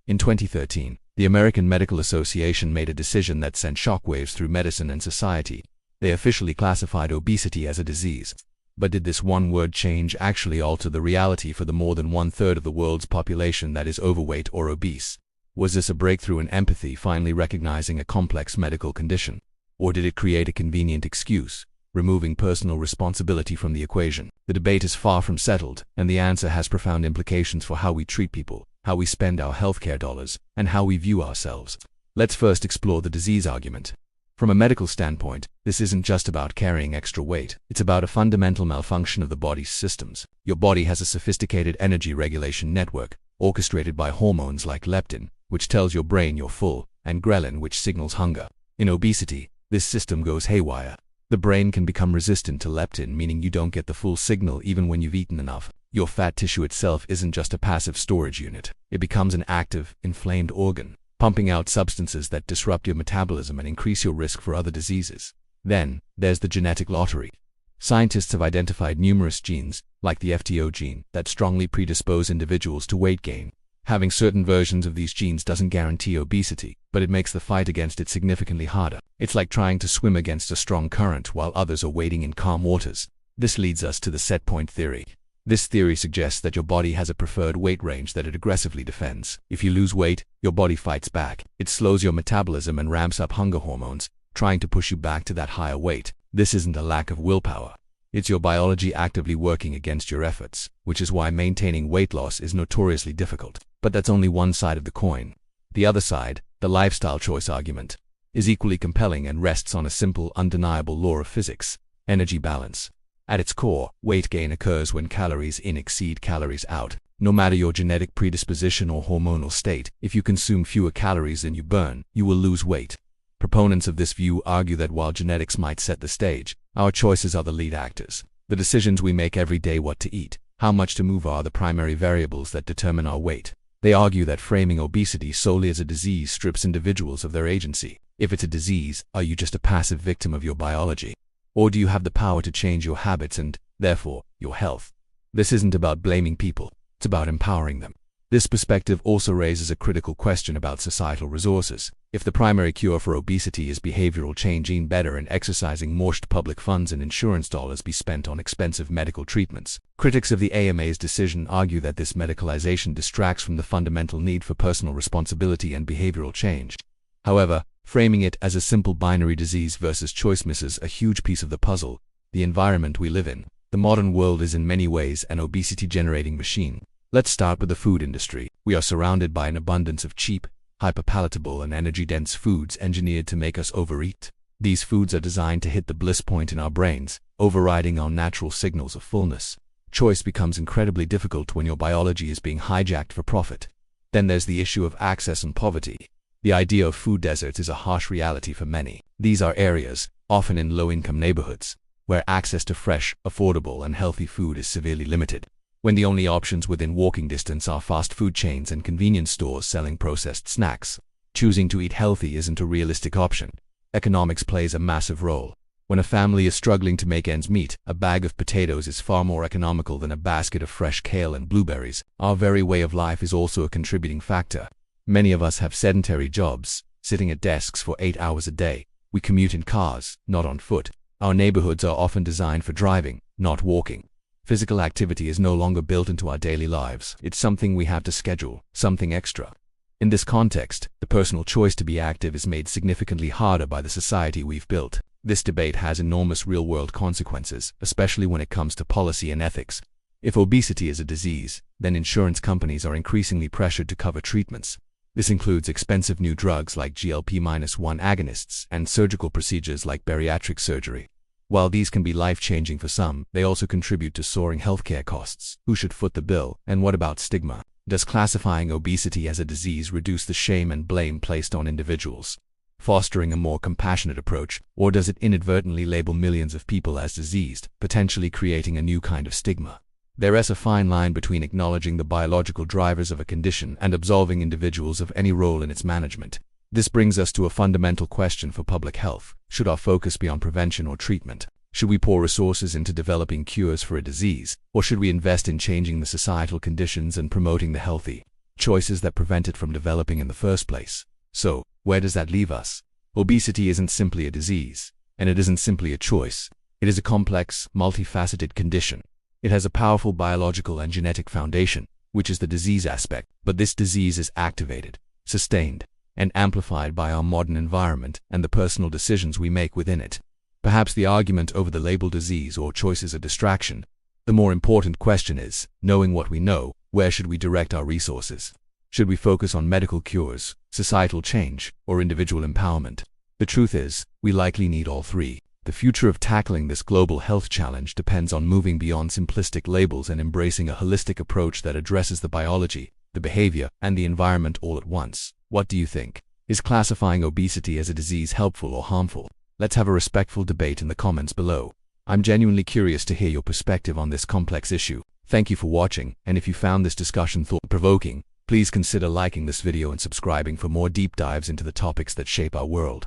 In 2013, the American Medical Association made a decision that sent shockwaves through medicine and society. They officially classified obesity as a disease. But did this one-word change actually alter the reality for the more than one-third of the world's population that is overweight or obese? Was this a breakthrough in empathy, finally recognizing a complex medical condition? Or did it create a convenient excuse, removing personal responsibility from the equation? The debate is far from settled, and the answer has profound implications for how we treat people, how we spend our healthcare dollars, and how we view ourselves. Let's first explore the disease argument. From a medical standpoint, this isn't just about carrying extra weight. It's about a fundamental malfunction of the body's systems. Your body has a sophisticated energy regulation network, orchestrated by hormones like leptin, which tells your brain you're full, and ghrelin, which signals hunger. In obesity, this system goes haywire. The brain can become resistant to leptin, meaning you don't get the full signal even when you've eaten enough. Your fat tissue itself isn't just a passive storage unit. It becomes an active, inflamed organ, pumping out substances that disrupt your metabolism and increase your risk for other diseases. Then, there's the genetic lottery. Scientists have identified numerous genes, like the FTO gene, that strongly predispose individuals to weight gain. Having certain versions of these genes doesn't guarantee obesity, but it makes the fight against it significantly harder. It's like trying to swim against a strong current while others are wading in calm waters. This leads us to the set point theory. This theory suggests that your body has a preferred weight range that it aggressively defends. If you lose weight, your body fights back. It slows your metabolism and ramps up hunger hormones, trying to push you back to that higher weight. This isn't a lack of willpower. It's your biology actively working against your efforts, which is why maintaining weight loss is notoriously difficult. But that's only one side of the coin. The other side, the lifestyle choice argument, is equally compelling and rests on a simple, undeniable law of physics: energy balance. At its core, weight gain occurs when calories in exceed calories out. No matter your genetic predisposition or hormonal state, if you consume fewer calories than you burn, you will lose weight. Proponents of this view argue that while genetics might set the stage, our choices are the lead actors. The decisions we make every day, what to eat, how much to move, are the primary variables that determine our weight. They argue that framing obesity solely as a disease strips individuals of their agency. If it's a disease, are you just a passive victim of your biology? Or do you have the power to change your habits and, therefore, your health? This isn't about blaming people, it's about empowering them. This perspective also raises a critical question about societal resources. If the primary cure for obesity is behavioral change, eating better and exercising more, should public funds and insurance dollars be spent on expensive medical treatments? Critics of the AMA's decision argue that this medicalization distracts from the fundamental need for personal responsibility and behavioral change. However, framing it as a simple binary disease versus choice misses a huge piece of the puzzle: the environment we live in. The modern world is in many ways an obesity-generating machine. Let's start with the food industry. We are surrounded by an abundance of cheap, hyperpalatable and energy-dense foods engineered to make us overeat. These foods are designed to hit the bliss point in our brains, overriding our natural signals of fullness. Choice becomes incredibly difficult when your biology is being hijacked for profit. Then there's the issue of access and poverty. The idea of food deserts is a harsh reality for many. These are areas, often in low-income neighborhoods, where access to fresh, affordable, and healthy food is severely limited. When the only options within walking distance are fast food chains and convenience stores selling processed snacks, choosing to eat healthy isn't a realistic option. Economics plays a massive role. When a family is struggling to make ends meet, a bag of potatoes is far more economical than a basket of fresh kale and blueberries. Our very way of life is also a contributing factor. Many of us have sedentary jobs, sitting at desks for 8 hours a day. We commute in cars, not on foot. Our neighborhoods are often designed for driving, not walking. Physical activity is no longer built into our daily lives. It's something we have to schedule, something extra. In this context, the personal choice to be active is made significantly harder by the society we've built. This debate has enormous real-world consequences, especially when it comes to policy and ethics. If obesity is a disease, then insurance companies are increasingly pressured to cover treatments. This includes expensive new drugs like GLP-1 agonists and surgical procedures like bariatric surgery. While these can be life-changing for some, they also contribute to soaring healthcare costs. Who should foot the bill? And what about stigma? Does classifying obesity as a disease reduce the shame and blame placed on individuals, fostering a more compassionate approach, or does it inadvertently label millions of people as diseased, potentially creating a new kind of stigma? There is a fine line between acknowledging the biological drivers of a condition and absolving individuals of any role in its management. This brings us to a fundamental question for public health. Should our focus be on prevention or treatment? Should we pour resources into developing cures for a disease, or should we invest in changing the societal conditions and promoting the healthy? choices that prevent it from developing in the first place. So, where does that leave us? Obesity isn't simply a disease, and it isn't simply a choice. It is a complex, multifaceted condition. It has a powerful biological and genetic foundation, which is the disease aspect, but this disease is activated, sustained, and amplified by our modern environment and the personal decisions we make within it. Perhaps the argument over the label disease or choice is a distraction. The more important question is, knowing what we know, where should we direct our resources? Should we focus on medical cures, societal change, or individual empowerment? The truth is, we likely need all three. The future of tackling this global health challenge depends on moving beyond simplistic labels and embracing a holistic approach that addresses the biology, the behavior, and the environment all at once. What do you think? Is classifying obesity as a disease helpful or harmful? Let's have a respectful debate in the comments below. I'm genuinely curious to hear your perspective on this complex issue. Thank you for watching, and if you found this discussion thought-provoking, please consider liking this video and subscribing for more deep dives into the topics that shape our world.